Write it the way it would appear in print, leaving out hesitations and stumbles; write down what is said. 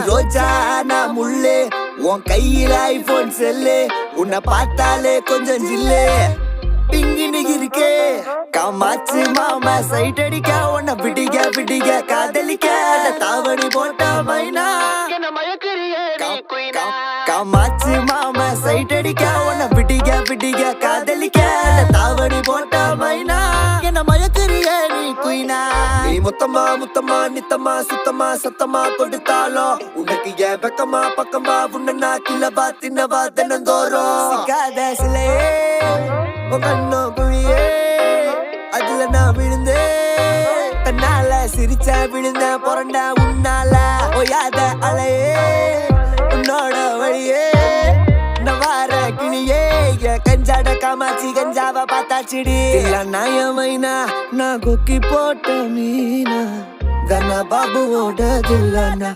ரோஜா நான் முள்ளு உன் கையில ஐபோன் செல்லு உன்னை பார்த்தாலே கொஞ்சம் ஜில்லு பிங்கினு இருக்கே காமாச்சு மாமா சைட் அடிக்க உன்னை பிடிக்க பிடிக்க காதலிக்க தாவணி போட்ட மைனா காமாச்சு மாமா சைட் அடிக்க உன்னை பிடிக்க பிடிக்க காதலிக்க தாவணி போட்ட மைனா என்ன மயக்கிறிய நீ குயினா நீ முத்தமா முத்தமா நித்தமா சுத்தமா சத்தமா கொடுத்தாலும் உனக்கு ஏன் பக்கமா பக்கமா உன்ன கிளவா தின்னவா தினந்தோறும் சிக்காத சிலையே கண்ணோ குழியே அதுல நான் விழுந்தேன் தன்னால சிரிச்ச விழுந்த புரண்ட உன்னால ஓயாத அலையே உன்னோட வழியே நவார கிளியே கஞ்சாட காமாச்சி கஞ்சாவ பார்த்தாச்சிடி நாயமைனா நான் கொக்கி போட்ட மீனா கண்ணா பாபுவோட தில்லானா